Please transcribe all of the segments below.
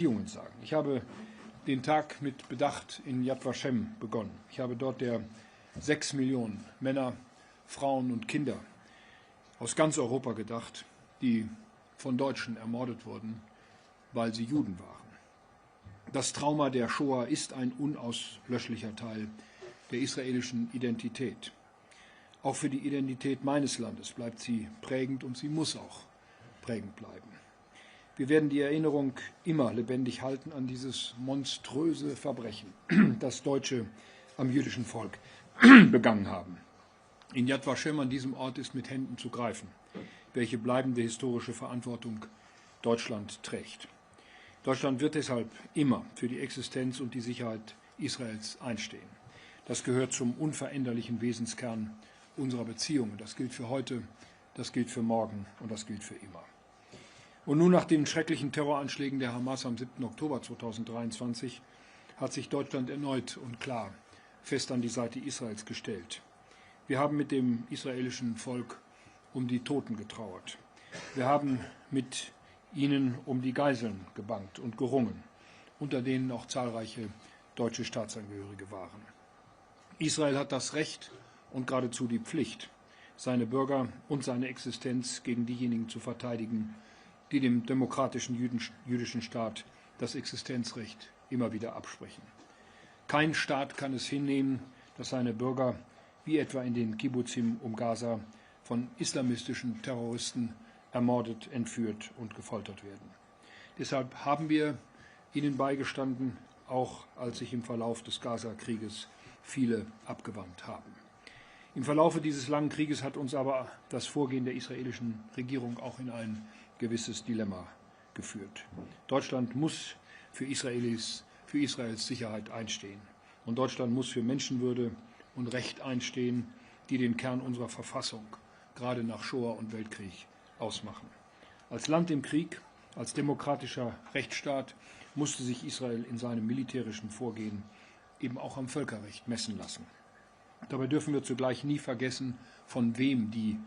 Beziehungen sagen. Ich habe den Tag mit Bedacht in Yad Vashem begonnen. Ich habe dort der 6 Millionen Männer, Frauen und Kinder aus ganz Europa gedacht, die von Deutschen ermordet wurden, weil sie Juden waren. Das Trauma der Shoah ist ein unauslöschlicher Teil der israelischen Identität. Auch für die Identität meines Landes bleibt sie prägend und sie muss auch prägend bleiben. Wir werden die Erinnerung immer lebendig halten an dieses monströse Verbrechen, das Deutsche am jüdischen Volk begangen haben. In Yad Vashem, an diesem Ort, ist mit Händen zu greifen, welche bleibende historische Verantwortung Deutschland trägt. Deutschland wird deshalb immer für die Existenz und die Sicherheit Israels einstehen. Das gehört zum unveränderlichen Wesenskern unserer Beziehungen. Das gilt für heute, das gilt für morgen und das gilt für immer. Und nun, nach den schrecklichen Terroranschlägen der Hamas am 7. Oktober 2023 hat sich Deutschland erneut und klar fest an die Seite Israels gestellt. Wir haben mit dem israelischen Volk um die Toten getrauert. Wir haben mit ihnen um die Geiseln gebangt und gerungen, unter denen auch zahlreiche deutsche Staatsangehörige waren. Israel hat das Recht und geradezu die Pflicht, seine Bürger und seine Existenz gegen diejenigen zu verteidigen, die dem demokratischen jüdischen Staat das Existenzrecht immer wieder absprechen. Kein Staat kann es hinnehmen, dass seine Bürger, wie etwa in den Kibbutzim um Gaza, von islamistischen Terroristen ermordet, entführt und gefoltert werden. Deshalb haben wir ihnen beigestanden, auch als sich im Verlauf des Gaza-Krieges viele abgewandt haben. Im Verlaufe dieses langen Krieges hat uns aber das Vorgehen der israelischen Regierung auch in ein gewisses Dilemma geführt. Deutschland muss für Israels Sicherheit einstehen. Und Deutschland muss für Menschenwürde und Recht einstehen, die den Kern unserer Verfassung, gerade nach Shoah und Weltkrieg, ausmachen. Als Land im Krieg, als demokratischer Rechtsstaat musste sich Israel in seinem militärischen Vorgehen eben auch am Völkerrecht messen lassen. Dabei dürfen wir zugleich nie vergessen, von wem die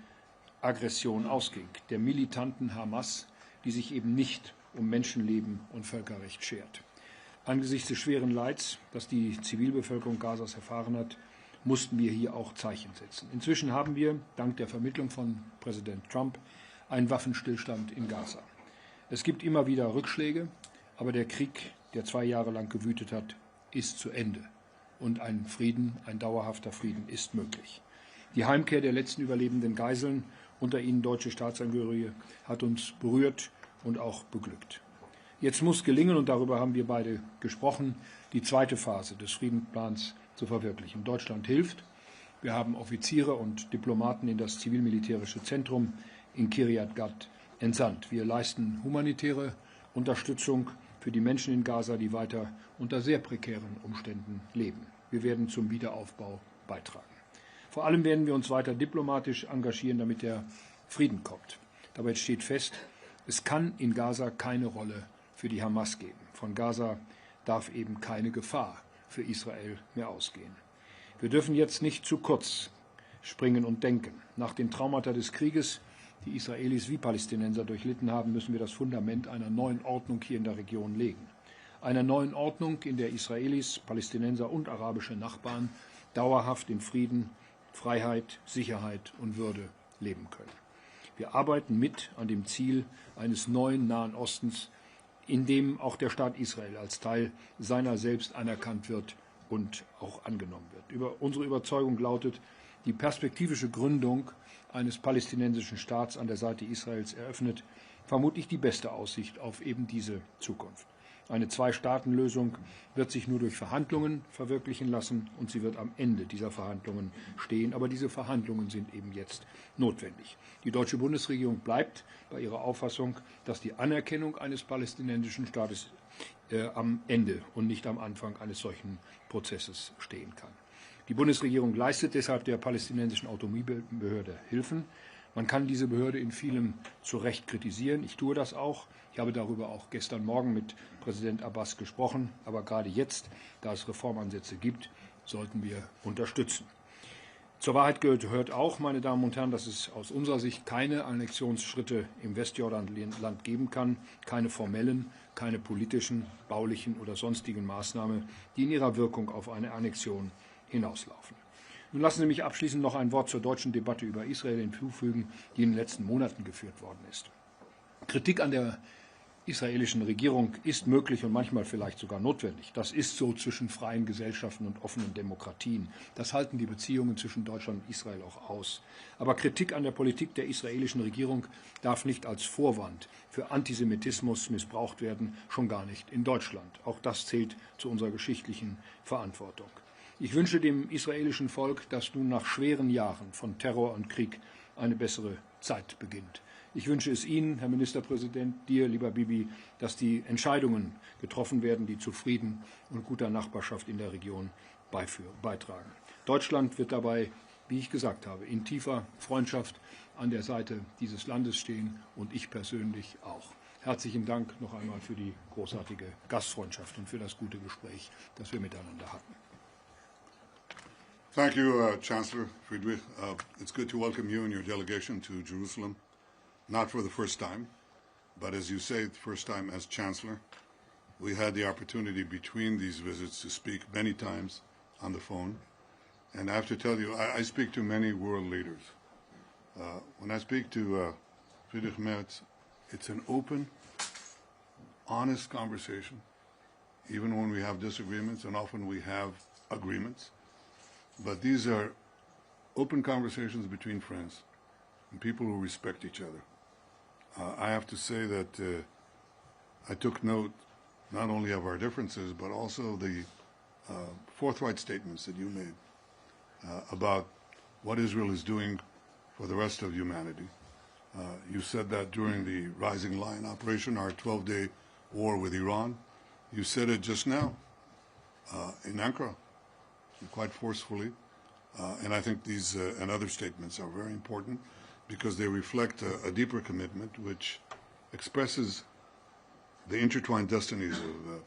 Aggression ausging, der militanten Hamas, die sich eben nicht um Menschenleben und Völkerrecht schert. Angesichts des schweren Leids, das die Zivilbevölkerung Gazas erfahren hat, mussten wir hier auch Zeichen setzen. Inzwischen haben wir, dank der Vermittlung von Präsident Trump, einen Waffenstillstand in Gaza. Es gibt immer wieder Rückschläge, aber der Krieg, der 2 Jahre lang gewütet hat, ist zu Ende. Und ein dauerhafter Frieden ist möglich. Die Heimkehr der letzten überlebenden Geiseln, unter ihnen deutsche Staatsangehörige, hat uns berührt und auch beglückt. Jetzt muss gelingen, und darüber haben wir beide gesprochen, die zweite Phase des Friedensplans zu verwirklichen. Deutschland hilft. Wir haben Offiziere und Diplomaten in das zivil-militärische Zentrum in Kiryat Gat entsandt. Wir leisten humanitäre Unterstützung für die Menschen in Gaza, die weiter unter sehr prekären Umständen leben. Wir werden zum Wiederaufbau beitragen. Vor allem werden wir uns weiter diplomatisch engagieren, damit der Frieden kommt. Dabei steht fest, es kann in Gaza keine Rolle für die Hamas geben. Von Gaza darf eben keine Gefahr für Israel mehr ausgehen. Wir dürfen jetzt nicht zu kurz springen und denken. Nach den Traumata des Krieges, die Israelis wie Palästinenser durchlitten haben, müssen wir das Fundament einer neuen Ordnung hier in der Region legen. Einer neuen Ordnung, in der Israelis, Palästinenser und arabische Nachbarn dauerhaft in Frieden, Freiheit, Sicherheit und Würde leben können. Wir arbeiten mit an dem Ziel eines neuen Nahen Ostens, in dem auch der Staat Israel als Teil seiner selbst anerkannt wird und auch angenommen wird. Unsere Überzeugung lautet, die perspektivische Gründung eines palästinensischen Staats an der Seite Israels eröffnet vermutlich die beste Aussicht auf eben diese Zukunft. Eine Zwei-Staaten-Lösung wird sich nur durch Verhandlungen verwirklichen lassen und sie wird am Ende dieser Verhandlungen stehen. Aber diese Verhandlungen sind eben jetzt notwendig. Die deutsche Bundesregierung bleibt bei ihrer Auffassung, dass die Anerkennung eines palästinensischen Staates am Ende und nicht am Anfang eines solchen Prozesses stehen kann. Die Bundesregierung leistet deshalb der palästinensischen Autonomiebehörde Hilfen. Man kann diese Behörde in vielem zu Recht kritisieren. Ich tue das auch. Ich habe darüber auch gestern Morgen mit Präsident Abbas gesprochen. Aber gerade jetzt, da es Reformansätze gibt, sollten wir unterstützen. Zur Wahrheit gehört auch, meine Damen und Herren, dass es aus unserer Sicht keine Annexionsschritte im Westjordanland geben kann, keine formellen, keine politischen, baulichen oder sonstigen Maßnahmen, die in ihrer Wirkung auf eine Annexion hinauslaufen. Nun lassen Sie mich abschließend noch ein Wort zur deutschen Debatte über Israel hinzufügen, die in den letzten Monaten geführt worden ist. Kritik an der israelischen Regierung ist möglich und manchmal vielleicht sogar notwendig. Das ist so zwischen freien Gesellschaften und offenen Demokratien. Das halten die Beziehungen zwischen Deutschland und Israel auch aus. Aber Kritik an der Politik der israelischen Regierung darf nicht als Vorwand für Antisemitismus missbraucht werden, schon gar nicht in Deutschland. Auch das zählt zu unserer geschichtlichen Verantwortung. Ich wünsche dem israelischen Volk, dass nun nach schweren Jahren von Terror und Krieg eine bessere Zeit beginnt. Ich wünsche es Ihnen, Herr Ministerpräsident, dir, lieber Bibi, dass die Entscheidungen getroffen werden, die zu Frieden und guter Nachbarschaft in der Region beitragen. Deutschland wird dabei, wie ich gesagt habe, in tiefer Freundschaft an der Seite dieses Landes stehen und ich persönlich auch. Herzlichen Dank noch einmal für die großartige Gastfreundschaft und für das gute Gespräch, das wir miteinander hatten. Thank you, Chancellor Friedrich. It's good to welcome you and your delegation to Jerusalem, not for the first time, but as you say, the first time as Chancellor. We had the opportunity between these visits to speak many times on the phone. And I have to tell you, I speak to many world leaders. When I speak to Friedrich Merz, it's an open, honest conversation, even when we have disagreements, and often we have agreements. But these are open conversations between friends and people who respect each other. I have to say that I took note not only of our differences, but also the forthright statements that you made about what Israel is doing for the rest of humanity. You said that during the Rising Lion operation, our 12-day war with Iran. You said it just now in Ankara, quite forcefully. And I think these and other statements are very important because they reflect a deeper commitment which expresses the intertwined destinies of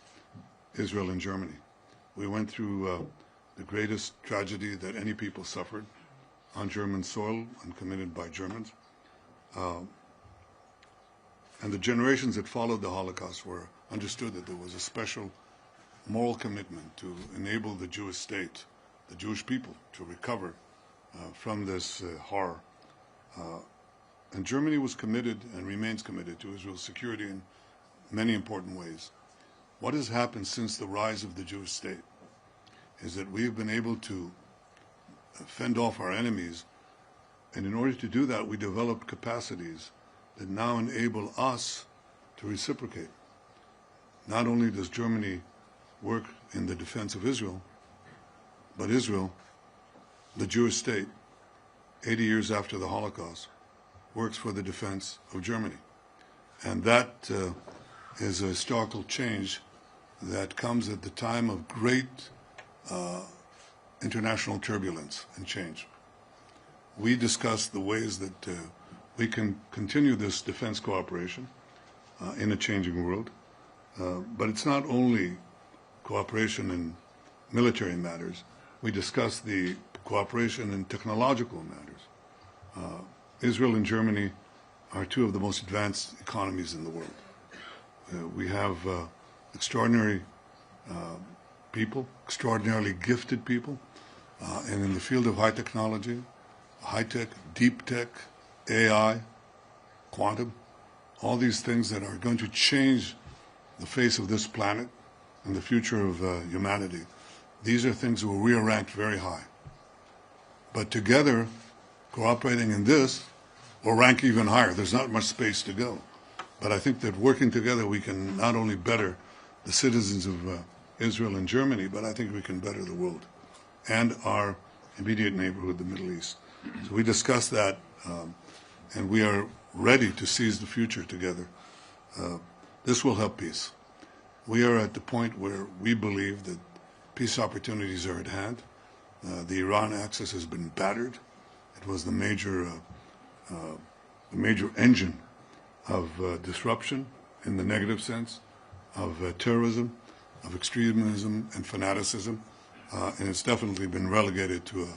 Israel and Germany. We went through the greatest tragedy that any people suffered on German soil and committed by Germans. And the generations that followed the Holocaust were understood that there was a special moral commitment to enable the Jewish state, the Jewish people, to recover from this horror. And Germany was committed and remains committed to Israel's security in many important ways. What has happened since the rise of the Jewish state is that we have been able to fend off our enemies, and in order to do that, we developed capacities that now enable us to reciprocate. Not only does Germany work in the defense of Israel, but Israel, the Jewish state, 80 years after the Holocaust, works for the defense of Germany. And that is a historical change that comes at the time of great international turbulence and change. We discussed the ways that we can continue this defense cooperation in a changing world, but it's not only cooperation in military matters. We discussed the cooperation in technological matters. Israel and Germany are two of the most advanced economies in the world. We have extraordinary people, extraordinarily gifted people, and in the field of high technology, high-tech, deep tech, AI, quantum, all these things that are going to change the face of this planet and the future of humanity. These are things where we are ranked very high. But together, cooperating in this, we'll rank even higher. There's not much space to go. But I think that working together, we can not only better the citizens of Israel and Germany, but I think we can better the world and our immediate neighborhood, the Middle East. So we discussed that, and we are ready to seize the future together. This will help peace. We are at the point where we believe that peace opportunities are at hand. The Iran axis has been battered. It was the major engine of disruption in the negative sense, of terrorism, of extremism and fanaticism, and it's definitely been relegated to a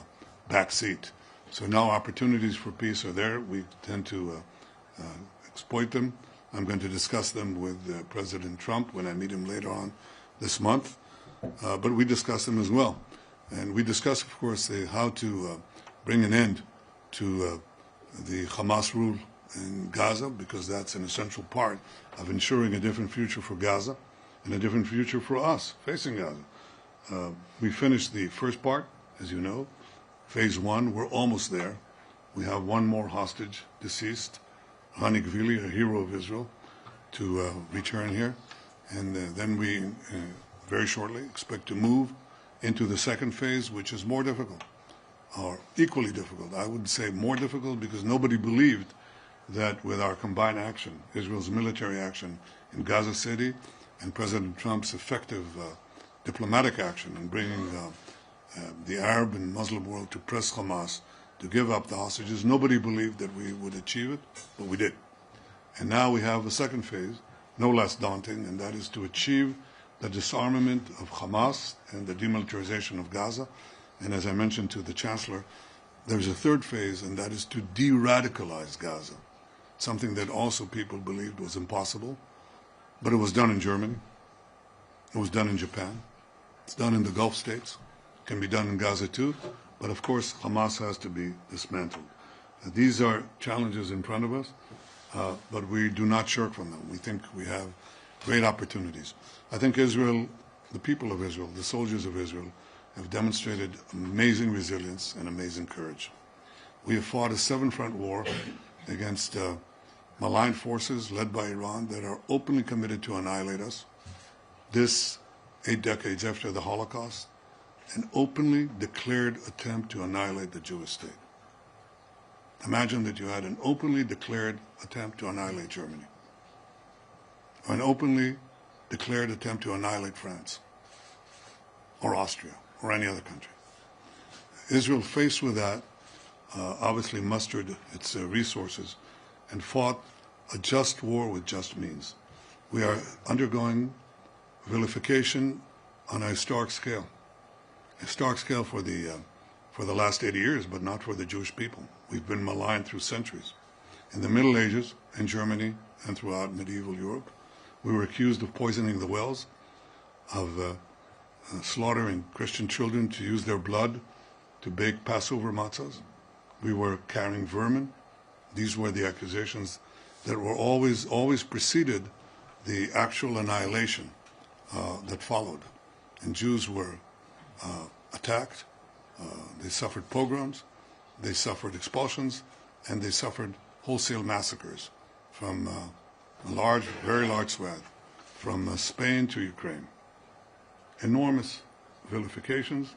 back seat. So now opportunities for peace are there. We tend to exploit them. I'm going to discuss them with President Trump when I meet him later on this month. But we discuss them as well. And we discuss, of course, how to bring an end to the Hamas rule in Gaza, because that's an essential part of ensuring a different future for Gaza and a different future for us facing Gaza. We finished the first part, as you know, phase 1. We're almost there. We have one more hostage, deceased, Hani Gvili, a hero of Israel, to return here. And then we, very shortly, expect to move into the second phase, which is more difficult, or equally difficult. I would say more difficult because nobody believed that with our combined action, Israel's military action in Gaza City and President Trump's effective diplomatic action in bringing the Arab and Muslim world to press Hamas to give up the hostages, nobody believed that we would achieve it, but we did. And now we have a second phase, no less daunting, and that is to achieve the disarmament of Hamas and the demilitarization of Gaza. And as I mentioned to the Chancellor, there's a third phase, and that is to de-radicalize Gaza, something that also people believed was impossible. But it was done in Germany. It was done in Japan. It's done in the Gulf states. It can be done in Gaza too. But of course, Hamas has to be dismantled. These are challenges in front of us, but we do not shirk from them. We think we have great opportunities. I think Israel, the people of Israel, the soldiers of Israel, have demonstrated amazing resilience and amazing courage. We have fought a 7-front war against malign forces led by Iran that are openly committed to annihilate us. This, 8 decades after the Holocaust, an openly declared attempt to annihilate the Jewish state. Imagine that you had an openly declared attempt to annihilate Germany, or an openly declared attempt to annihilate France, or Austria, or any other country. Israel, faced with that, obviously mustered its resources and fought a just war with just means. We are undergoing vilification on a historic scale. A historic scale for the last 80 years, but not for the Jewish people. We've been maligned through centuries. In the Middle Ages, in Germany, and throughout medieval Europe, we were accused of poisoning the wells, of slaughtering Christian children to use their blood to bake Passover matzahs. We were carrying vermin. These were the accusations that were always preceded the actual annihilation that followed. And Jews were attacked, they suffered pogroms, they suffered expulsions, and they suffered wholesale massacres from a very large swath, from Spain to Ukraine. Enormous vilifications,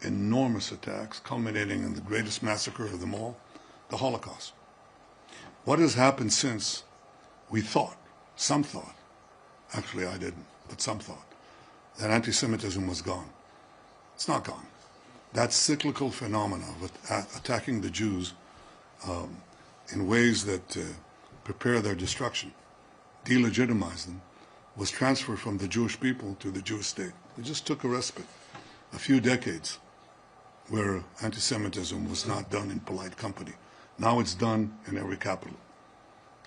enormous attacks, culminating in the greatest massacre of them all, the Holocaust. What has happened since? We thought, some thought, actually I didn't, but some thought, that anti-Semitism was gone. It's not gone. That cyclical phenomena of attacking the Jews in ways that prepare their destruction, delegitimize them, was transferred from the Jewish people to the Jewish state. It just took a respite, a few decades, where anti-Semitism was not done in polite company. Now it's done in every capital.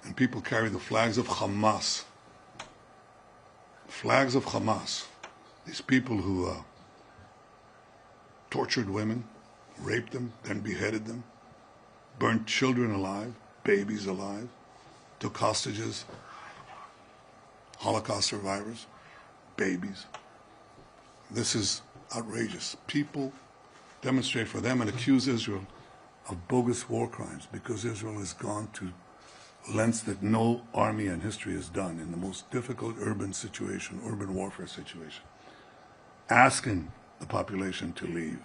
And people carry the flags of Hamas. Flags of Hamas. These people who tortured women, raped them, then beheaded them, burnt children alive, babies alive, took hostages, Holocaust survivors, babies. This is outrageous. People demonstrate for them and accuse Israel of bogus war crimes because Israel has gone to lengths that no army in history has done in the most difficult urban warfare situation, asking the population to leave,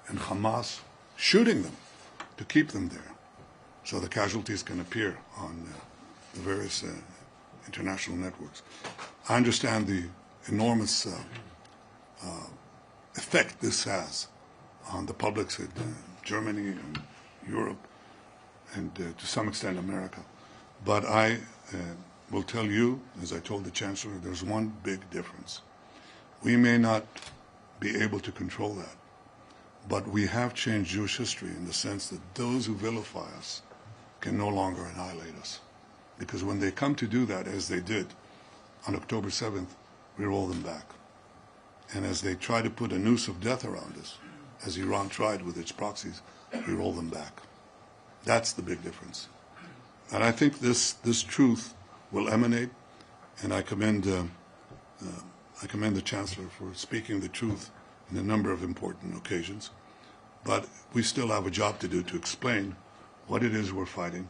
and Hamas shooting them to keep them there so the casualties can appear on the various international networks. I understand the enormous effect this has on the publics in Germany and Europe and to some extent America. But I will tell you, as I told the Chancellor, there's one big difference. We may not be able to control that, but we have changed Jewish history in the sense that those who vilify us can no longer annihilate us. Because when they come to do that, as they did on October 7th, we roll them back. And as they try to put a noose of death around us, as Iran tried with its proxies, we roll them back. That's the big difference. And I think this truth will emanate, and I commend the Chancellor for speaking the truth in a number of important occasions. But we still have a job to do to explain what it is we're fighting,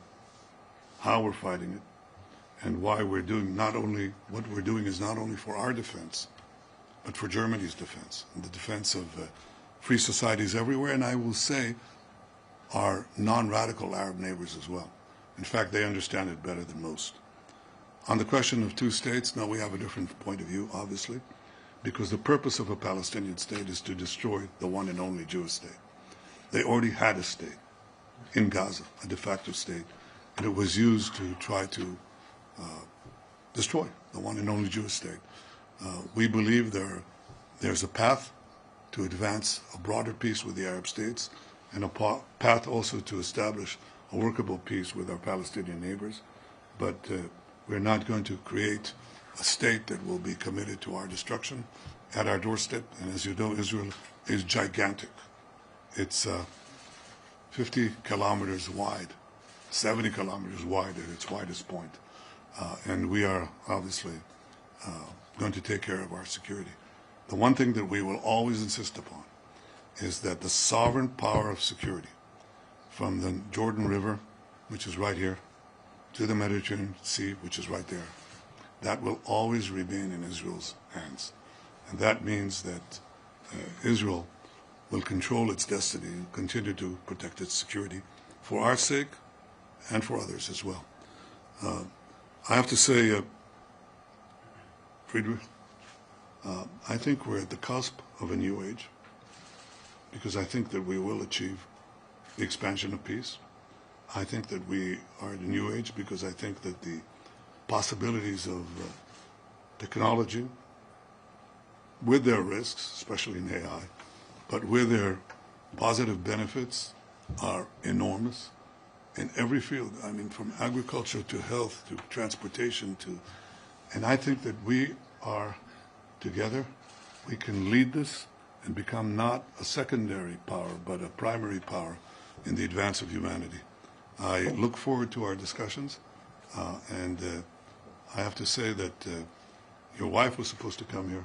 how we're fighting it, and why we're doing what we're doing is not only for our defense, but for Germany's defense, and the defense of free societies everywhere, and I will say our non-radical Arab neighbors as well. In fact, they understand it better than most. On the question of two states, now we have a different point of view, obviously, because the purpose of a Palestinian state is to destroy the one and only Jewish state. They already had a state in Gaza, a de facto state, and it was used to try to destroy the one and only Jewish state. We believe there's a path to advance a broader peace with the Arab states, and a path also to establish a workable peace with our Palestinian neighbors. But we're not going to create a state that will be committed to our destruction at our doorstep. And as you know, Israel is gigantic. It's 50 kilometers wide, 70 kilometers wide at its widest point. And we are obviously going to take care of our security. The one thing that we will always insist upon is that the sovereign power of security, from the Jordan River, which is right here, to the Mediterranean Sea, which is right there, that will always remain in Israel's hands. And that means that Israel will control its destiny and continue to protect its security for our sake and for others as well. I have to say, Friedrich, I think we're at the cusp of a new age, because I think that we will achieve the expansion of peace. I think that we are at a new age because I think that the possibilities of technology, with their risks, especially in AI, but with their positive benefits, are enormous in every field. I mean, from agriculture to health to transportation and I think that we are together, we can lead this and become not a secondary power, but a primary power in the advance of humanity. I look forward to our discussions, and I have to say that your wife was supposed to come here.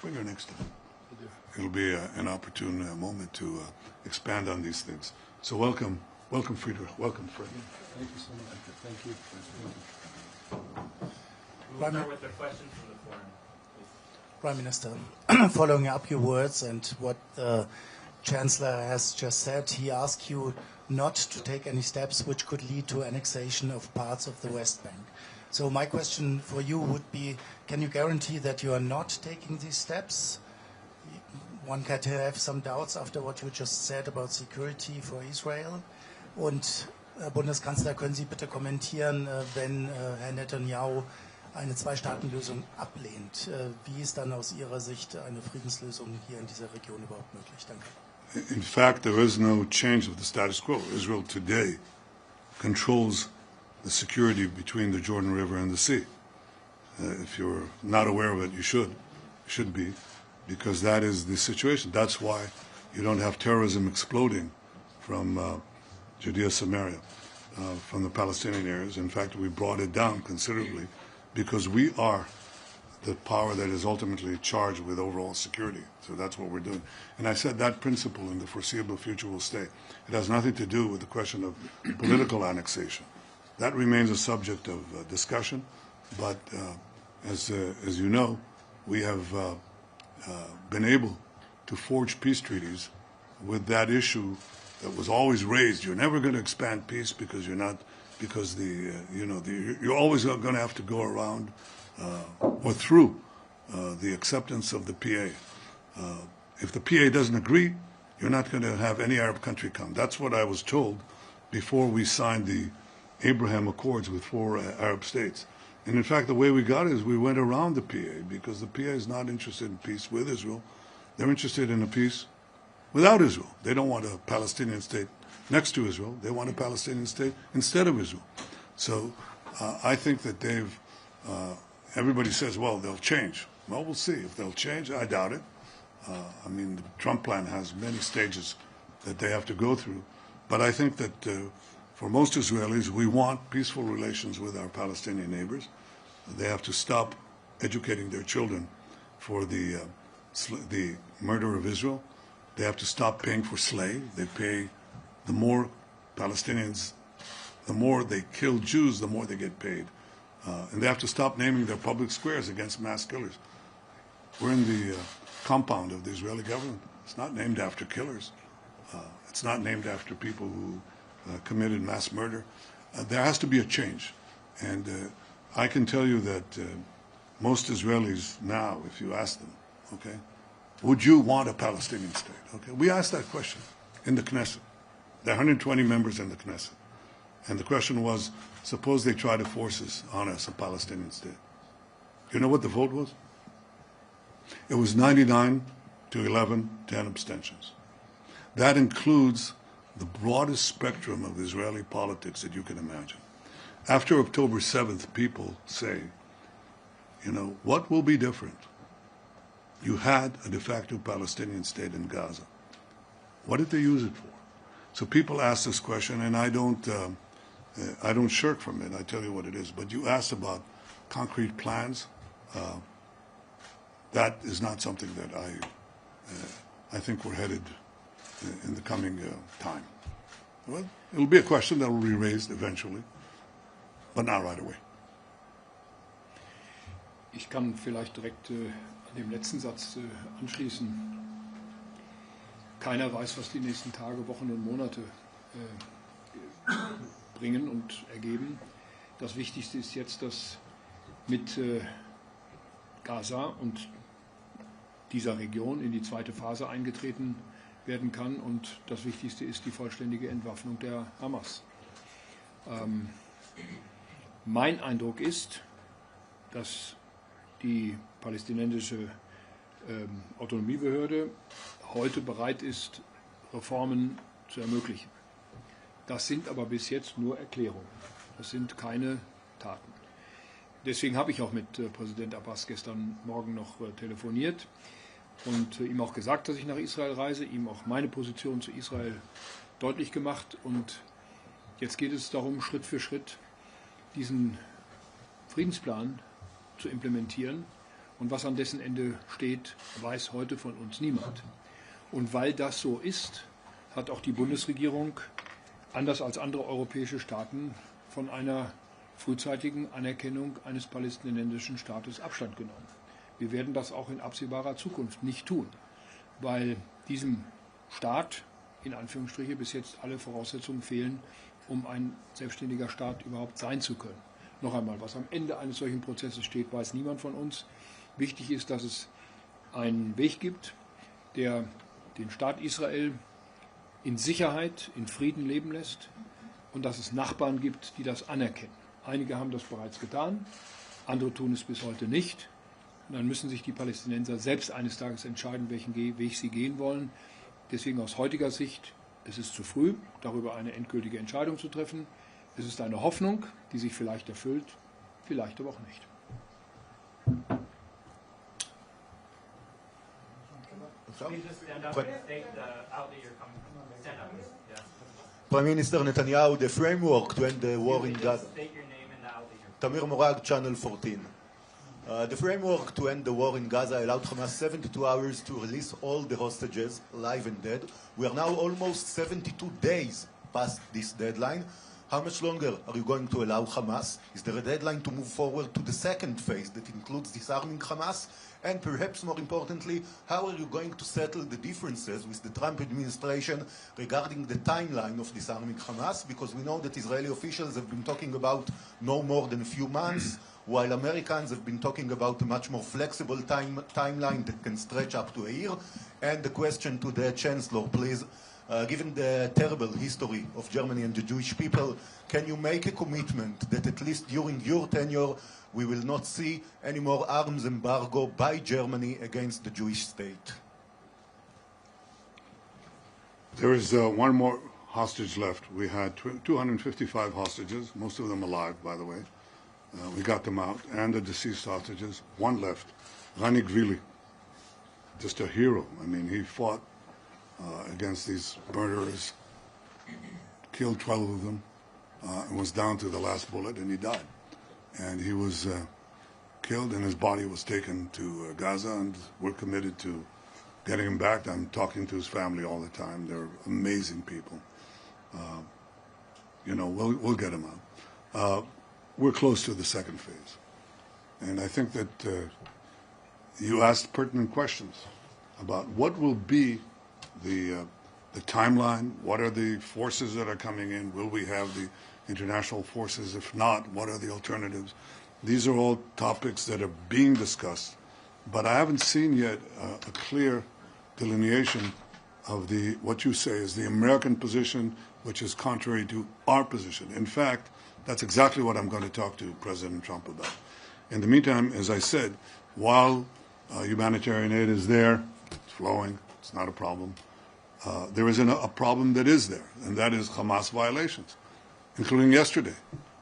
Bring her next time. It'll be an opportune moment to expand on these things. So welcome, Friedrich. Welcome, Fred. Thank you so much. Thank you. We'll start with the questions from the forum. Prime Minister, following up your words and what the Chancellor has just said, he asked you not to take any steps which could lead to annexation of parts of the West Bank. So my question for you would be, can you guarantee that you are not taking these steps? One can have some doubts after what you just said about security for Israel. Und Herr Bundeskanzler, können Sie bitte kommentieren, wenn Herr Netanyahu eine Zwei-Staaten-Lösung ablehnt? Wie ist dann aus Ihrer Sicht eine Friedenslösung hier in dieser Region überhaupt möglich? Danke. In fact, there is no change of the status quo. Israel today controls the security between the Jordan River and the sea. If you're not aware of it, you should be, because that is the situation. That's why you don't have terrorism exploding from Judea, Samaria, from the Palestinian areas. In fact, we brought it down considerably because we are the power that is ultimately charged with overall security. So that's what we're doing. And I said that principle in the foreseeable future will stay. It has nothing to do with the question of political annexation. That remains a subject of discussion, but as you know, we have been able to forge peace treaties with that issue that was always raised. You're never going to expand peace because you're always going to have to go around or through the acceptance of the PA. If the PA doesn't agree, you're not going to have any Arab country come. That's what I was told before we signed the Abraham Accords with 4 Arab states. And in fact, the way we got it is we went around the PA, because the PA is not interested in peace with Israel. They're interested in a peace without Israel. They don't want a Palestinian state next to Israel. They want a Palestinian state instead of Israel. So I think that everybody says, well, they'll change. Well, we'll see. If they'll change, I doubt it. I mean, the Trump plan has many stages that they have to go through. But I think that for most Israelis, we want peaceful relations with our Palestinian neighbors. They have to stop educating their children for the murder of Israel. They have to stop paying for slaves. They pay, the more Palestinians, the more they kill Jews, the more they get paid. And they have to stop naming their public squares against mass killers. We're in the compound of the Israeli government. It's not named after killers. It's not named after people who committed mass murder. There has to be a change. And I can tell you that most Israelis now, if you ask them, okay, would you want a Palestinian state? Okay, we asked that question in the Knesset. There are 120 members in the Knesset. And the question was, suppose they try to force us on us a Palestinian state. You know what the vote was? It was 99 to 11, 10 abstentions. That includes the broadest spectrum of Israeli politics that you can imagine. After October 7th, people say, you know, what will be different? You had a de facto Palestinian state in Gaza. What did they use it for? So people ask this question, and I don't shirk from it. I tell you what it is. But you asked about concrete plans. That is not something that I think we're headed in the coming time. Well, it'll be a question that will be raised eventually, but not right away. Ich kann vielleicht direkt an dem letzten Satz anschließen. Keiner weiß, was die nächsten Tage, Wochen und Monate bringen und ergeben. Das Wichtigste ist jetzt, dass mit Gaza und dieser Region in die zweite Phase eingetreten werden kann. Und das Wichtigste ist die vollständige Entwaffnung der Hamas. Mein Eindruck ist, dass die palästinensische Autonomiebehörde heute bereit ist, Reformen zu ermöglichen. Das sind aber bis jetzt nur Erklärungen. Das sind keine Taten. Deswegen habe ich auch mit Präsident Abbas gestern Morgen noch telefoniert und ihm auch gesagt, dass ich nach Israel reise, ihm auch meine Position zu Israel deutlich gemacht. Und jetzt geht es darum, Schritt für Schritt diesen Friedensplan zu implementieren. Und was an dessen Ende steht, weiß heute von uns niemand. Und weil das so ist, hat auch die Bundesregierung, anders als andere europäische Staaten, von einer frühzeitigen Anerkennung eines palästinensischen Staates Abstand genommen. Wir werden das auch in absehbarer Zukunft nicht tun, weil diesem Staat, in Anführungsstriche, bis jetzt alle Voraussetzungen fehlen, um ein selbstständiger Staat überhaupt sein zu können. Noch einmal, was am Ende eines solchen Prozesses steht, weiß niemand von uns. Wichtig ist, dass es einen Weg gibt, der den Staat Israel in Sicherheit, in Frieden leben lässt und dass es Nachbarn gibt, die das anerkennen. Einige haben das bereits getan, andere tun es bis heute nicht. Und dann müssen sich die Palästinenser selbst eines Tages entscheiden, welchen Weg sie gehen wollen. Deswegen aus heutiger Sicht, es ist zu früh, darüber eine endgültige Entscheidung zu treffen. Es ist eine Hoffnung, die sich vielleicht erfüllt, vielleicht aber auch nicht. Prime Minister Netanyahu, the framework to end the war in Gaza. Tamir Morag, Channel 14. The framework to end the war in Gaza allowed Hamas 72 hours to release all the hostages, alive and dead. We are now almost 72 days past this deadline. How much longer are you going to allow Hamas? Is there a deadline to move forward to the second phase that includes disarming Hamas? And perhaps more importantly, how are you going to settle the differences with the Trump administration regarding the timeline of disarming Hamas? Because we know that Israeli officials have been talking about no more than a few months, while Americans have been talking about a much more flexible timeline that can stretch up to a year. And the question to the Chancellor, please. Given the terrible history of Germany and the Jewish people, can you make a commitment that at least during your tenure we will not see any more arms embargo by Germany against the Jewish state? There is one more hostage left. We had 255 hostages, most of them alive, by the way. We got them out, and the deceased hostages. One left, Rani Gvili, just a hero. I mean, he fought against these murderers, killed 12 of them, and was down to the last bullet, and he died. And he was killed, and his body was taken to Gaza, and we're committed to getting him back. I'm talking to his family all the time. They're amazing people. You know, we'll get him out. We're close to the second phase. And I think that you asked pertinent questions about what will be the timeline, what are the forces that are coming in, will we have the international forces? If not, what are the alternatives? These are all topics that are being discussed, but I haven't seen yet a clear delineation of what you say is the American position, which is contrary to our position. In fact, that's exactly what I'm going to talk to President Trump about. In the meantime, as I said, while humanitarian aid is there, it's flowing, it's not a problem, there is a problem that is there, and that is Hamas violations, including yesterday.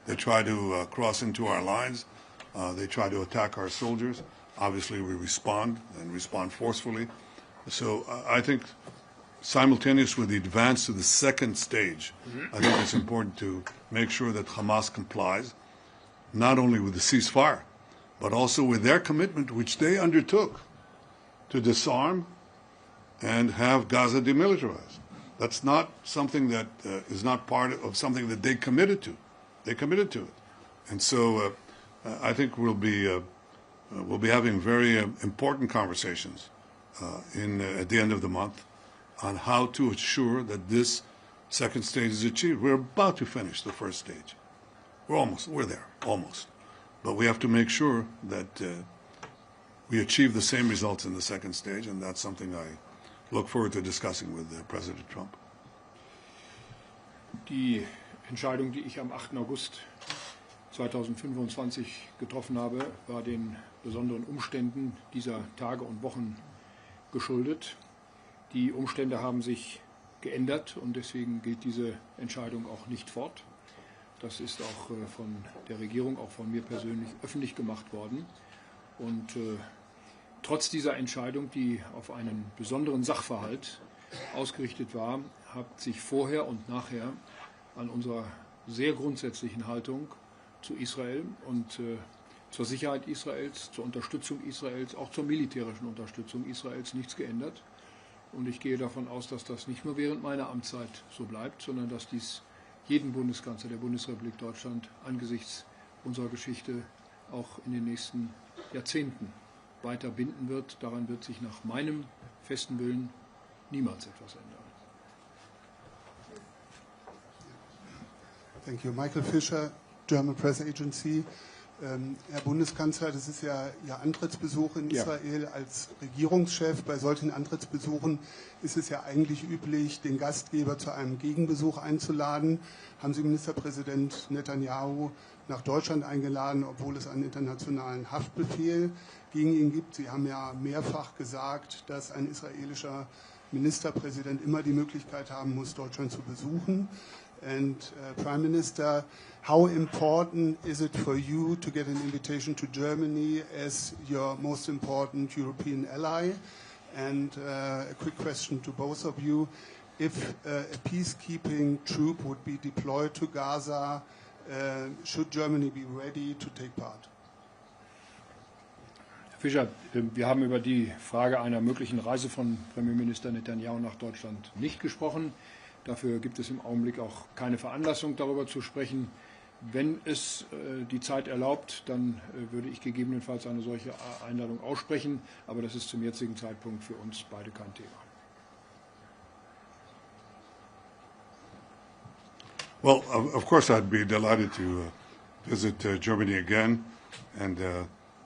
They try to cross into our lines. They try to attack our soldiers. Obviously, we respond, and respond forcefully. So I think simultaneous with the advance to the second stage, I think it's important to make sure that Hamas complies, not only with the ceasefire, but also with their commitment, which they undertook, to disarm and have Gaza demilitarized. That's not something that is not part of something that they committed to. They committed to it. And so I think we'll be having very important conversations at the end of the month on how to ensure that this second stage is achieved. We're about to finish the first stage. We're there, almost. But we have to make sure that we achieve the same results in the second stage, and that's something I look forward to discussing with President Trump. Die Entscheidung, die ich am 8. August 2025 getroffen habe, war den besonderen Umständen dieser Tage und Wochen geschuldet. Die Umstände haben sich geändert und deswegen gilt diese Entscheidung auch nicht fort. Das ist auch von der Regierung, auch von mir persönlich öffentlich gemacht worden. Und trotz dieser Entscheidung, die auf einen besonderen Sachverhalt ausgerichtet war, hat sich vorher und nachher an unserer sehr grundsätzlichen Haltung zu Israel und zur Sicherheit Israels, zur Unterstützung Israels, auch zur militärischen Unterstützung Israels nichts geändert. Und ich gehe davon aus, dass das nicht nur während meiner Amtszeit so bleibt, sondern dass dies jeden Bundeskanzler der Bundesrepublik Deutschland angesichts unserer Geschichte auch in den nächsten Jahrzehnten weiter binden wird. Daran wird sich nach meinem festen Willen niemals etwas ändern. Thank you. Michael Fischer, German Press Agency. Herr Bundeskanzler, das ist ja Ihr Antrittsbesuch in Israel als Regierungschef. Bei solchen Antrittsbesuchen ist es ja eigentlich üblich, den Gastgeber zu einem Gegenbesuch einzuladen. Haben Sie Ministerpräsident Netanyahu nach Deutschland eingeladen, obwohl es einen internationalen Haftbefehl gegen ihn gibt? Sie haben ja mehrfach gesagt, dass ein israelischer Ministerpräsident immer die Möglichkeit haben muss, Deutschland zu besuchen. And Prime Minister, how important is it for you to get an invitation to Germany as your most important European ally? And a quick question to both of you. If a peacekeeping troop would be deployed to Gaza, should Germany be ready to take part? Herr Fischer, wir haben über die Frage einer möglichen Reise von Premierminister Netanyahu nach Deutschland nicht gesprochen. Dafür gibt es im Augenblick auch keine Veranlassung, darüber zu sprechen. Wenn es die Zeit erlaubt, dann würde ich gegebenenfalls eine solche Einladung aussprechen. Aber das ist zum jetzigen Zeitpunkt für uns beide kein Thema. Well, of course, I'd be delighted to visit Germany again and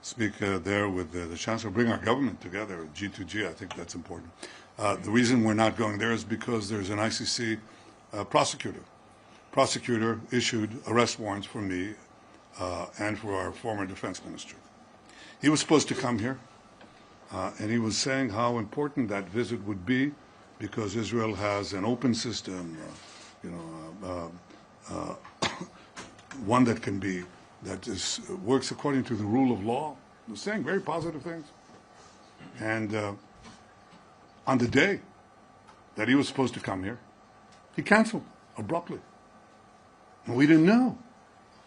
speak there with the Chancellor, bring our government together, G2G. I think that's important. The reason we're not going there is because there's an ICC prosecutor. Prosecutor issued arrest warrants for me and for our former defense minister. He was supposed to come here, and he was saying how important that visit would be because Israel has an open system, one that works according to the rule of law. He was saying very positive things. And on the day that he was supposed to come here, he canceled abruptly. And we didn't know.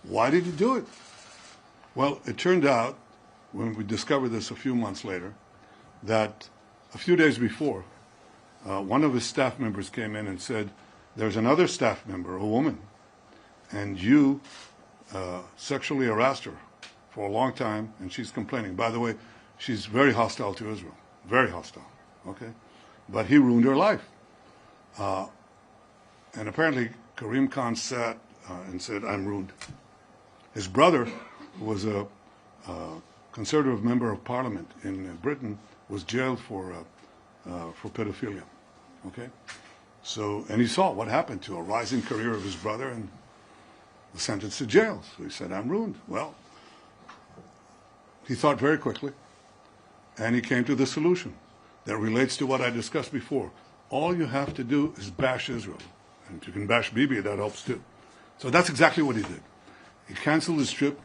Why did he do it? Well, it turned out, when we discovered this a few months later, that a few days before, one of his staff members came in and said, there's another staff member, a woman, and you sexually harassed her for a long time, and she's complaining. By the way, she's very hostile to Israel, very hostile, okay? But he ruined her life. And apparently, Karim Khan sat and said, I'm ruined. His brother, who was a conservative member of parliament in Britain, was jailed for pedophilia, okay? So, and he saw what happened to a rising career of his brother and was sentenced to jail. So he said, I'm ruined. Well, he thought very quickly, and he came to the solution that relates to what I discussed before. All you have to do is bash Israel. And if you can bash Bibi, that helps too. So that's exactly what he did. He canceled his trip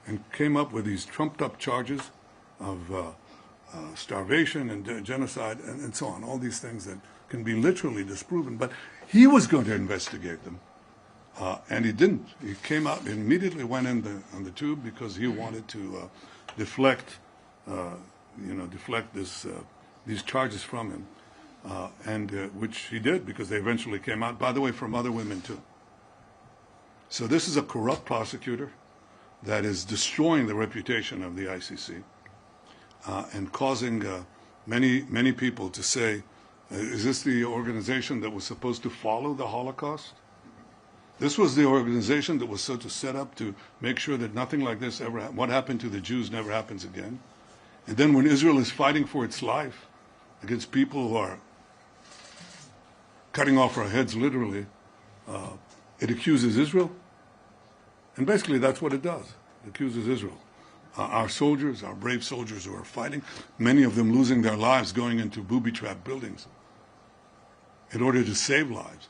and came up with these trumped-up charges of starvation and genocide and so on, all these things that can be literally disproven. But he was going to investigate them, and he didn't. He came out and immediately went on the tube because he wanted to deflect these charges from him, which he did because they eventually came out, by the way, from other women too. So this is a corrupt prosecutor that is destroying the reputation of the ICC and causing many people to say, is this the organization that was supposed to follow the Holocaust? This was the organization that was set up to make sure that nothing like this ever happened. What happened to the Jews never happens again. And then when Israel is fighting for its life against people who are cutting off our heads literally, it accuses Israel. And basically that's what it does. It accuses Israel. Our soldiers, our brave soldiers who are fighting, many of them losing their lives going into booby-trapped buildings in order to save lives.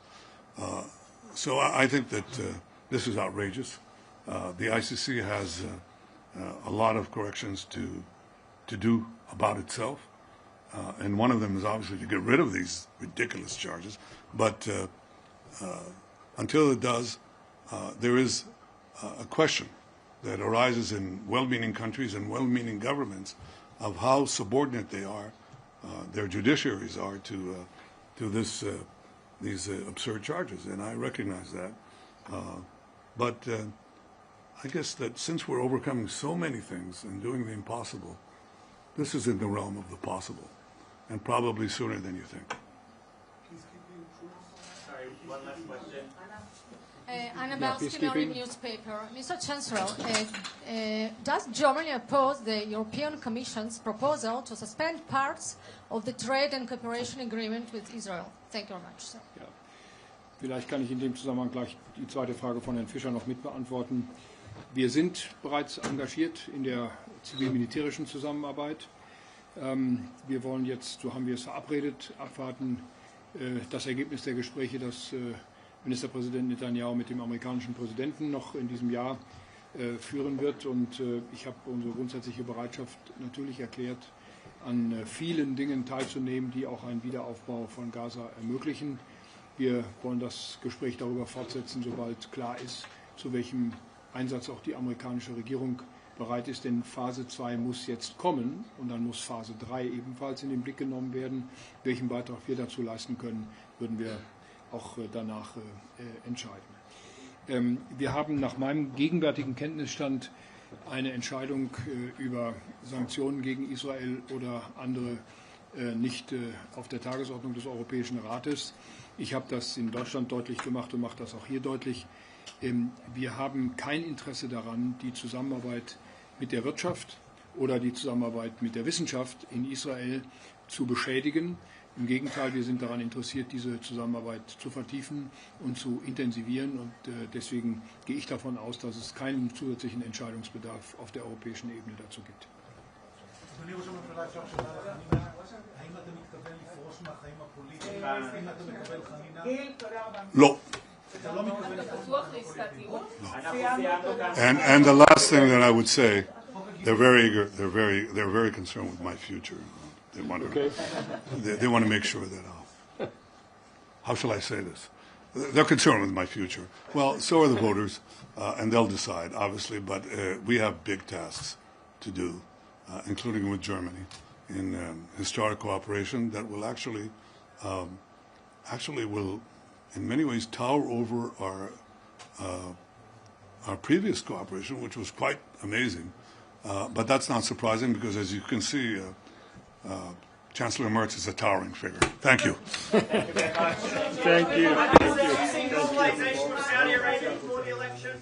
So I think that this is outrageous. The ICC has a lot of corrections to do about itself. And one of them is obviously to get rid of these ridiculous charges. But until it does, there is a question that arises in well-meaning countries and well-meaning governments of how subordinate they are, their judiciaries are to these absurd charges. And I recognize that. But I guess that since we're overcoming so many things and doing the impossible, this is in the realm of the possible, and probably sooner than you think. Sorry, one last question. Anna Balskinori newspaper. Mr. Chancellor, does Germany oppose the European Commission's proposal to suspend parts of the trade and cooperation agreement with Israel? Thank you very much, sir. Ja. Vielleicht kann ich in dem Zusammenhang gleich die zweite Frage von Herrn Fischer noch mitbeantworten. Wir sind bereits engagiert in der zivil-militärischen Zusammenarbeit. Wir wollen jetzt, so haben wir es verabredet, abwarten das Ergebnis der Gespräche, das Ministerpräsident Netanyahu mit dem amerikanischen Präsidenten noch in diesem Jahr führen wird. Und ich habe unsere grundsätzliche Bereitschaft natürlich erklärt, an vielen Dingen teilzunehmen, die auch einen Wiederaufbau von Gaza ermöglichen. Wir wollen das Gespräch darüber fortsetzen, sobald klar ist, zu welchem Einsatz auch die amerikanische Regierung bereit ist, denn Phase 2 muss jetzt kommen und dann muss Phase 3 ebenfalls in den Blick genommen werden. Welchen Beitrag wir dazu leisten können, würden wir auch danach entscheiden. Wir haben nach meinem gegenwärtigen Kenntnisstand eine Entscheidung über Sanktionen gegen Israel oder andere nicht auf der Tagesordnung des Europäischen Rates. Ich habe das in Deutschland deutlich gemacht und mache das auch hier deutlich. Wir haben kein Interesse daran, die Zusammenarbeit mit der Wirtschaft oder die Zusammenarbeit mit der Wissenschaft in Israel zu beschädigen. Im Gegenteil, wir sind daran interessiert, diese Zusammenarbeit zu vertiefen und zu intensivieren. Und deswegen gehe ich davon aus, dass es keinen zusätzlichen Entscheidungsbedarf auf der europäischen Ebene dazu gibt. No. And the last thing that I would say, they're very eager. They're very concerned with my future. They want to make sure that how shall I say this? They're concerned with my future. Well, so are the voters, and they'll decide, obviously. But we have big tasks to do, including with Germany, in historic cooperation that will actually will, in many ways, tower over our previous cooperation, which was quite amazing. But that's not surprising because, as you can see, Chancellor Merz is a towering figure. Thank you. Thank you very much. Thank you. Normalization of Saudi Arabia before the election.